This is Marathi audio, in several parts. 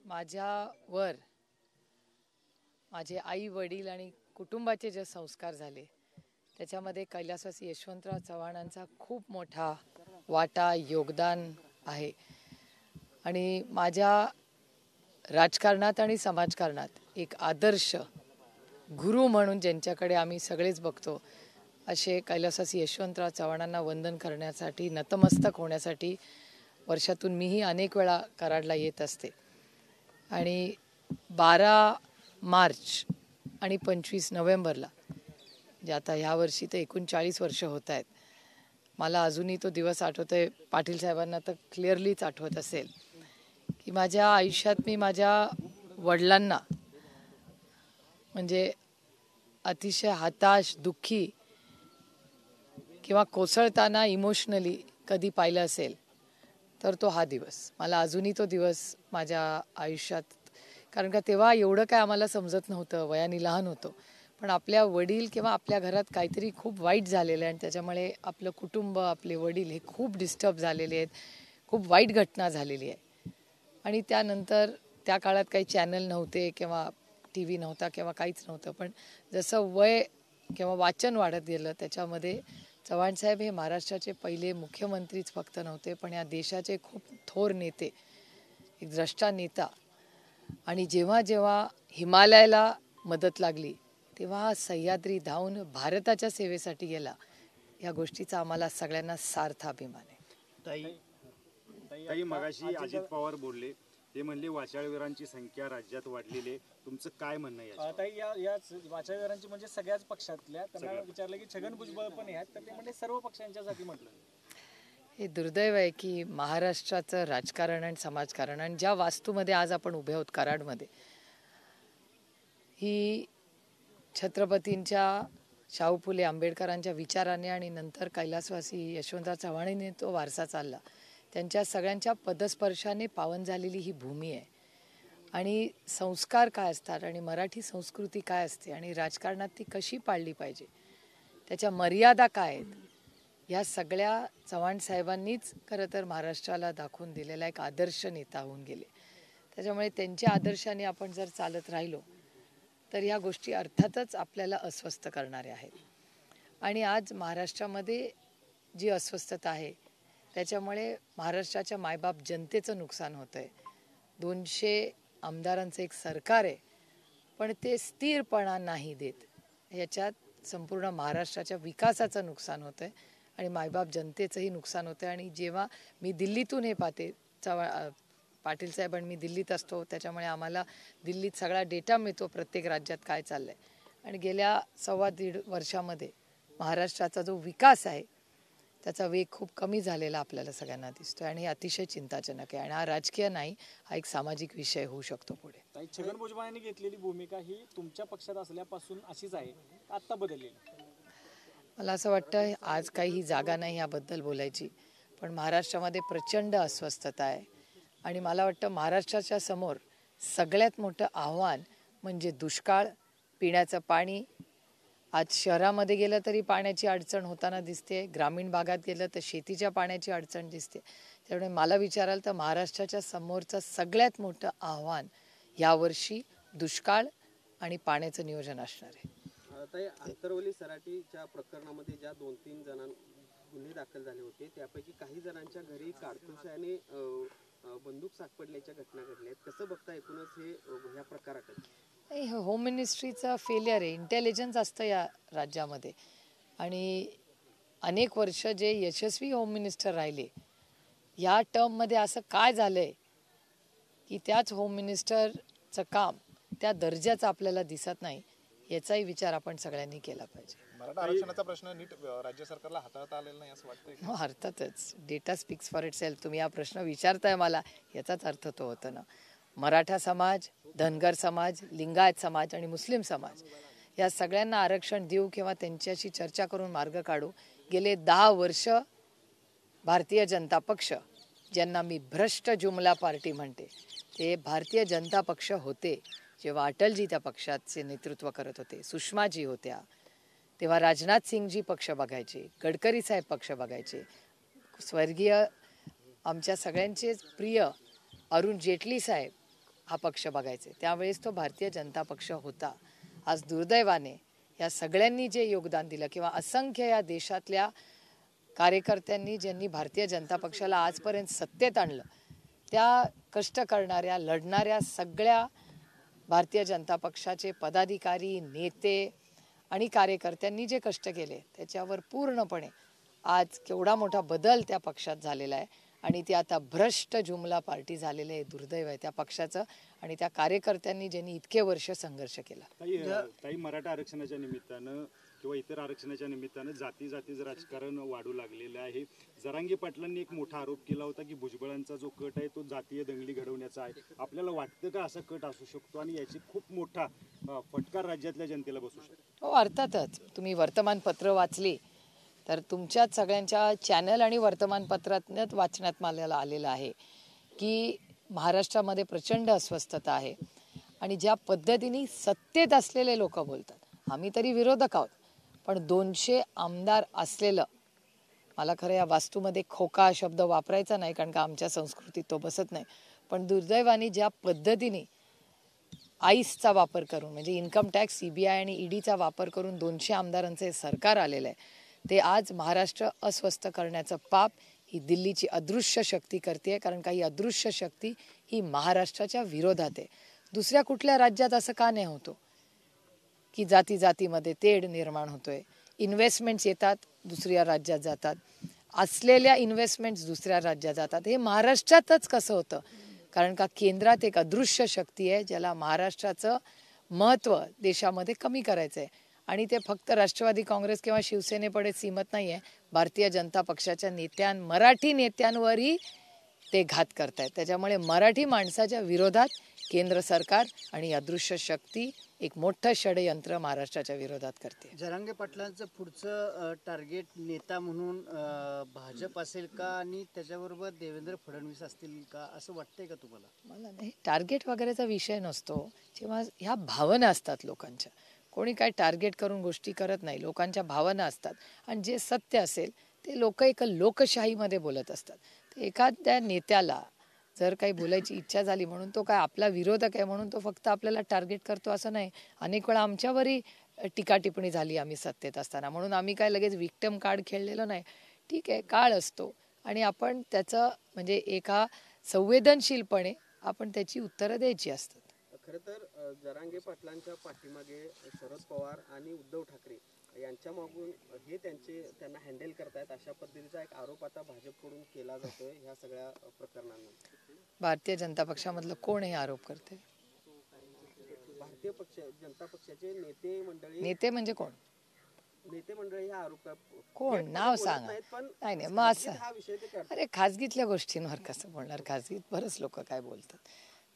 माझ्यावर माझे आई वडील आणि कुटुंबाचे जे संस्कार झाले त्याच्यामध्ये कैलासवासी यशवंतराव चव्हाणांचा खूप मोठा वाटा योगदान आहे. आणि माझ्या राजकारणात आणि समाजकारणात एक आदर्श गुरु म्हणून ज्यांच्याकडे आम्ही सगळेच बघतो असे कैलासवासी यशवंतराव चव्हाणांना वंदन करण्यासाठी नतमस्तक होण्यासाठी वर्षातून मीही अनेक वेळा कराडला येत असते. आणि 12 मार्च आणि 25 नोव्हेंबरला जे आता ह्या वर्षी तर 39 वर्ष होत आहेत. मला अजूनही तो दिवस आठवत आहे. पाटील साहेबांना तर क्लिअरलीच आठवत असेल की माझ्या आयुष्यात मी माझ्या वडिलांना म्हणजे अतिशय हताश दुःखी किंवा कोसळताना इमोशनली कधी पाहिलं असेल तर तो हा दिवस. मला अजूनही तो दिवस माझ्या आयुष्यात, कारण का तेव्हा एवढं काय आम्हाला समजत नव्हतं, वयाने लहान होतो, पण आपल्या वडील किंवा आपल्या घरात काहीतरी खूप वाईट झालेलं आहे आणि त्याच्यामुळे आपलं कुटुंब आपले वडील हे खूप डिस्टर्ब झालेले आहेत, खूप वाईट घटना झालेली आहे. आणि त्यानंतर त्या काळात काही चॅनल नव्हते किंवा टी व्ही नव्हता किंवा काहीच नव्हतं, पण जसं वय किंवा वाचन वाढत गेलं त्याच्यामध्ये चव्हाणसाहेब हे महाराष्ट्राचे पहिले मुख्यमंत्रीच फक्त नव्हते, पण या देशाचे खूप थोर नेते, एक द्रष्टा नेता. आणि जेव्हा जेव्हा हिमालयाला मदत लागली तेव्हा हा सह्याद्री धावून भारताच्या सेवेसाठी गेला. या गोष्टीचा आम्हाला सगळ्यांना सार्थ अभिमान आहे. ताई मगाशी अजित पवार बोलले, ते म्हणले वाचाळवीरांची संख्या राज्यात वाढलेली आहे. तुमचं काय म्हणणं आहे? ताई या वाचाळवीरांची म्हणजे सगळ्याच पक्षातल्या, त्यांना विचारलं की छगन भुजबळ पण आहेत तर ते म्हणजे सर्व पक्षांच्यासाठी म्हटलं. हे दुर्दैव आहे की महाराष्ट्राचं राजकारण आणि समाजकारण आणि ज्या वास्तूमध्ये आज आपण उभे आहोत कराडमध्ये, ही छत्रपतींच्या शाहू फुले आंबेडकरांच्या विचाराने आणि नंतर कैलासवासी यशवंतराव चव्हाणांनी तो वारसा चालला, त्यांच्या सगळ्यांच्या पदस्पर्शाने पावन झालेली ही भूमी आहे. आणि संस्कार काय असतात आणि मराठी संस्कृती काय असते आणि राजकारणात ती कशी पाळली पाहिजे, त्याच्या मर्यादा काय आहेत, ह्या सगळ्या चव्हाण साहेबांनीच खरं तर महाराष्ट्राला दाखवून दिलेला एक आदर्श नेता होऊन गेले. त्याच्यामुळे त्यांच्या आदर्शाने आपण जर चालत राहिलो तर ह्या गोष्टी अर्थातच आपल्याला अस्वस्थ करणाऱ्या आहेत. आणि आज महाराष्ट्रामध्ये जी अस्वस्थता आहे त्याच्यामुळे महाराष्ट्राच्या मायबाप जनतेचं नुकसान होतं आहे. 200 आमदारांचं एक सरकार आहे, पण ते स्थिरपणा नाही देत. याच्यात संपूर्ण महाराष्ट्राच्या विकासाचं नुकसान होतं आहे आणि मायबाप जनतेचंही नुकसान होतं आहे. आणि जेव्हा मी दिल्लीतून हे पाहते, पाटील साहेब आणि मी दिल्लीत असतो त्याच्यामुळे आम्हाला दिल्लीत सगळा डेटा मिळतो प्रत्येक राज्यात काय चाललं आहे. आणि गेल्या 1.25 वर्षामध्ये महाराष्ट्राचा जो विकास आहे त्याचा वेग खूप कमी झालेला आपल्याला सगळ्यांना दिसतो आणि हे अतिशय चिंताजनक आहे. आणि हा राजकीय नाही, हा एक सामाजिक विषय होऊ शकतो पुढे. छगन भुजबळांनी घेतलेली भूमिका ही तुमच्या पक्षात असल्यापासून अशीच आहे, आत्ता बदलली? मला असं वाटतं आज काही ही जागा नाही याबद्दल बोलायची, पण महाराष्ट्रामध्ये प्रचंड अस्वस्थता आहे. आणि मला वाटतं महाराष्ट्राच्या समोर सगळ्यात मोठं आव्हान म्हणजे दुष्काळ, पिण्याचं पाणी. आज शहरामध्ये गेलं तरी पाण्याची अडचण होताना दिसते, ग्रामीण भागात गेलं तर शेतीच्या पाण्याची अडचण दिसते. त्यामुळे मला विचाराल तर महाराष्ट्राच्या समोरचं सगळ्यात मोठं आव्हान यावर्षी दुष्काळ आणि पाण्याचं नियोजन असणार आहे. आंतरवली सराटीच्या प्रकरणामध्ये ज्या 2-3 जणांना गुन्हे दाखल झाले होते त्यापैकी काही जणांच्या घरी काडतुस आणि बंदूक सापडल्याच्या घटना घडल्या आहेत. कसं बघता एकूणच हे ह्या प्रकाराकडे? होम मिनिस्ट्रीचं फेलियर आहे. इंटेलिजन्स असतं या राज्यामध्ये आणि अनेक वर्ष जे यशस्वी होम मिनिस्टर राहिले या टर्ममध्ये असं काय झालं आहे की त्याच होम मिनिस्टरचं काम त्या दर्जाचं आपल्याला दिसत नाही, याचाही विचार आपण सगळ्यांनी केला पाहिजे. मराठा आरक्षणाचा प्रश्न नीट राज्य सरकारला हाताळता आलेला नाही असं वाटतंय? अर्थातच डेटा स्पीक्स फॉर इटसेल्फ. तुम्ही हा प्रश्न विचारताय मला, याचाच अर्थ तो होतो ना. मराठा समाज, धनगर समाज, लिंगायत समाज आणि मुस्लिम समाज या सगळ्यांना आरक्षण देऊ किंवा त्यांच्याशी चर्चा करून मार्ग काढू. गेले 10 वर्ष भारतीय जनता पक्ष, ज्यांना मी भ्रष्ट जुमला पार्टी म्हणते, ते भारतीय जनता पक्ष होते जेव्हा अटलजी त्या पक्षाचे नेतृत्व करत होते, सुषमाजी होत्या तेव्हा राजनाथ सिंगजी पक्ष बघायचे, गडकरी साहेब पक्ष बघायचे, स्वर्गीय आमच्या सगळ्यांचे प्रिय अरुण जेटली साहेब हा पक्ष बघायचे, त्यावेळेस तो भारतीय जनता पक्ष होता. आज दुर्दैवाने या सगळ्यांनी जे योगदान दिलं किंवा असंख्य या देशातल्या कार्यकर्त्यांनी ज्यांनी भारतीय जनता पक्षाला आजपर्यंत सत्तेत आणलं, त्या कष्ट करणाऱ्या लढणाऱ्या सगळ्या भारतीय जनता पक्षाचे पदाधिकारी, नेते आणि कार्यकर्त्यांनी जे कष्ट केले त्याच्यावर पूर्णपणे आज केवढा मोठा बदल त्या पक्षात झालेला आहे आणि ती आता भ्रष्ट जुमला पार्टी झालेली आहे. दुर्दैव आहे त्या पक्षाचं आणि त्या कार्यकर्त्यांनी ज्यांनी इतके वर्ष संघर्ष केला. ताई मराठा आरक्षणाच्या निमित्तानं किंवा इतर आरक्षणाच्या निमित्तानं जातीचं राजकारण वाढू लागलेलं आहे. जरांगे पाटलांनी एक मोठा आरोप केला होता की भुजबळांचा जो कट आहे तो जातीय दंगली घडवण्याचा आहे. आपल्याला वाटतं का असा कट असू शकतो आणि याची खूप मोठा फटकार राज्यातल्या जनतेला बसू शकतो? हो, अर्थातच. तुम्ही वर्तमानपत्र वाचली तर तुमच्याच सगळ्यांच्या चॅनल आणि वर्तमानपत्रातच वाचण्यात मला आलेलं आहे की महाराष्ट्रामध्ये प्रचंड अस्वस्थता आहे आणि ज्या पद्धतीने सत्तेत असलेले लोक बोलतात, आम्ही तरी विरोधक आहोत, पण 200 आमदार असलेलं, मला खरं या वास्तूमध्ये खोका हा शब्द वापरायचा नाही कारण का आमच्या संस्कृतीत तो बसत नाही, पण दुर्दैवाने ज्या पद्धतीने आईसचा वापर करून म्हणजे इन्कम टॅक्स, CBI आणि EDचा वापर करून 200 आमदारांचे सरकार आलेलं आहे, ते आज महाराष्ट्र अस्वस्थ करण्याचं पाप ही दिल्लीची अदृश्य शक्ती करते. कारण का ही अदृश्य शक्ती ही महाराष्ट्राच्या विरोधात आहे. दुसऱ्या कुठल्या राज्यात असं का नाही होतो की जातीमध्ये तेढ निर्माण होतोय, इन्व्हेस्टमेंट्स येतात दुसऱ्या राज्यात जातात, असलेल्या इन्व्हेस्टमेंट्स दुसऱ्या राज्यात जातात. हे महाराष्ट्रातच कसं होतं? कारण का केंद्रात एक अदृश्य शक्ती आहे ज्याला महाराष्ट्राचं महत्त्व देशामध्ये कमी करायचं आहे आणि ते फक्त राष्ट्रवादी काँग्रेस किंवा शिवसेनेपुढे सीमित नाही आहे. भारतीय जनता पक्षाच्या मराठी नेत्यांवरही ते घात करतायत. त्याच्यामुळे मराठी माणसाच्या विरोधात केंद्र सरकार आणि अदृश्य शक्ती एक मोठं षडयंत्र महाराष्ट्राच्या विरोधात करते. जरांगे पाटलांचं पुढचं टार्गेट नेता म्हणून भाजप असेल का आणि त्याच्याबरोबर देवेंद्र फडणवीस असतील का, असं वाटतंय का तुम्हाला? मला नाही, टार्गेट वगैरेचा विषय नसतो. जेव्हा ह्या भावना असतात लोकांच्या, कोणी काय टार्गेट करून गोष्टी करत नाही, लोकांच्या भावना असतात आणि जे सत्य असेल ते लोक एक लोकशाहीमध्ये बोलत असतात. एखाद्या नेत्याला जर काही बोलायची इच्छा झाली म्हणून तो काय आपला विरोधक आहे म्हणून तो फक्त आपल्याला टार्गेट करतो असं नाही. अनेक वेळा आमच्यावरही टीका टिप्पणी झाली आम्ही सत्तेत असताना, म्हणून आम्ही काय लगेच विक्टिम कार्ड खेळलेलं नाही. ठीक आहे, काळ असतो आणि आपण त्याचं म्हणजे एका संवेदनशीलपणे आपण त्याची उत्तरं द्यायची असतात. खरं तर जरांगे पाटलांच्या पाठीमागे शरद पवार आणि उद्धव ठाकरे यांच्या मागून हे त्यांना हँडल करतायत अशा पद्धतीचा एक आरोप आता भाजपकडून केला जातोय ह्या सगळ्या प्रकरणांमध्ये. भारतीय जनता पक्षामधलं कोण हे आरोप करते? भारतीय जनता पक्षाचे नेते म्हणजे कोण? नेते मंडळी हा आरोप कोण नाव सांगा. नाही नाही, मग असं हा विषय ते करतात. अरे खाजगीतल्या गोष्टींवर कसं बोलणार? खाजगीत बरंच लोक काय बोलतात.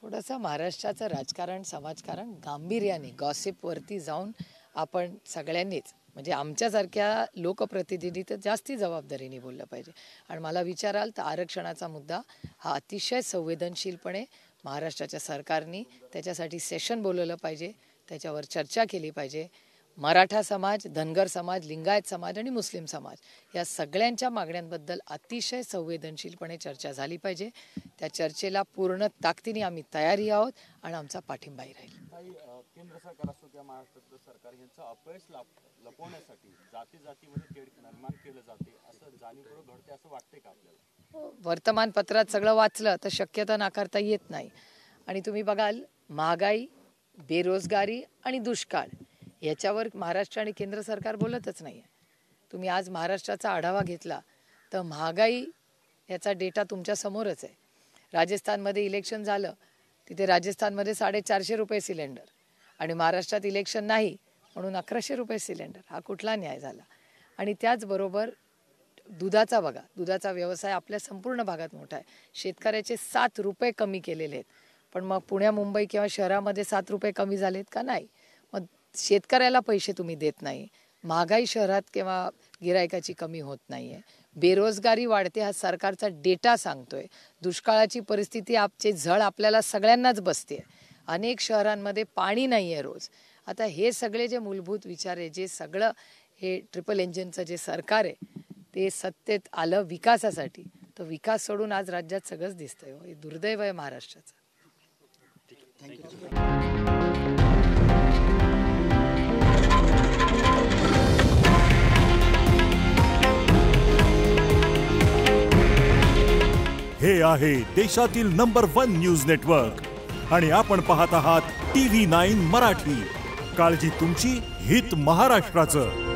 थोडंसं महाराष्ट्राचं राजकारण समाजकारण गांभीर्याने गॉसिपवरती जाऊन आपण सगळ्यांनीच म्हणजे आमच्यासारख्या लोकप्रतिनिधी तर जास्ती जबाबदारीने बोललं पाहिजे. आणि मला विचाराल तर आरक्षणाचा मुद्दा हा अतिशय संवेदनशीलपणे महाराष्ट्राच्या सरकारने त्याच्यासाठी सेशन बोलवलं पाहिजे, त्याच्यावर चर्चा केली पाहिजे. मराठा समाज, धनगर समाज, लिंगायत समाज आणि मुस्लिम समाज या सगळ्यांच्या मागण्यांबद्दल अतिशय संवेदनशीलपणे चर्चा झाली पाहिजे. त्या चर्चेला पूर्ण ताकदीने आम्ही तयारी आहोत आणि आमचा पाठिंबाही राहील. केंद्र सरकार असो किंवा महाराष्ट्राचं सरकार यांचं अपयश लपवण्यासाठी जातीमध्ये तेढ निर्माण केलं जाते असं जाणीवपूर्वक घडते असं वाटतंय का आपल्याला? वर्तमानपत्रात सगळं वाचलं तर शक्यता नाकारता येत नाही. आणि तुम्ही बघाल महागाई, बेरोजगारी आणि दुष्काळ याच्यावर महाराष्ट्र आणि केंद्र सरकार बोलतच नाही आहे. तुम्ही आज महाराष्ट्राचा आढावा घेतला तर महागाई याचा डेटा तुमच्या समोरच आहे. राजस्थानमध्ये इलेक्शन झालं, तिथे राजस्थानमध्ये 450 रुपये सिलेंडर आणि महाराष्ट्रात इलेक्शन नाही म्हणून 1100 रुपये सिलेंडर. हा कुठला न्याय झाला? आणि त्याचबरोबर दुधाचा बघा, दुधाचा व्यवसाय आपल्या संपूर्ण भागात मोठा आहे. शेतकऱ्याचे 7 रुपये कमी केलेले आहेत, पण मग पुण्या मुंबई किंवा शहरामध्ये 7 रुपये कमी झालेत का? नाही. मग शेतकऱ्याला पैसे तुम्ही देत नाही. महागाई शहरात किंवा गिरायकाची कमी होत नाहीये. बेरोजगारी वाढते हा सरकारचा डेटा सांगतोय. दुष्काळाची परिस्थिती आपचे झळ आपल्याला सगळ्यांनाच बसते. अनेक शहरांमध्ये पाणी नाही आहे रोज. आता हे सगळे जे मूलभूत विचार आहे, जे सगळं हे ट्रिपल इंजिनचं जे सरकार आहे ते सत्तेत आलं विकासासाठी, तर विकास सोडून आज राज्यात सगळंच दिसतंय. हे दुर्दैव आहे महाराष्ट्राचं. हे आहे देशातील नंबर 1 न्यूज नेटवर्क आणि आपण पाहत आहात TV9 मराठी. काळजी तुमची, हित महाराष्ट्राचं.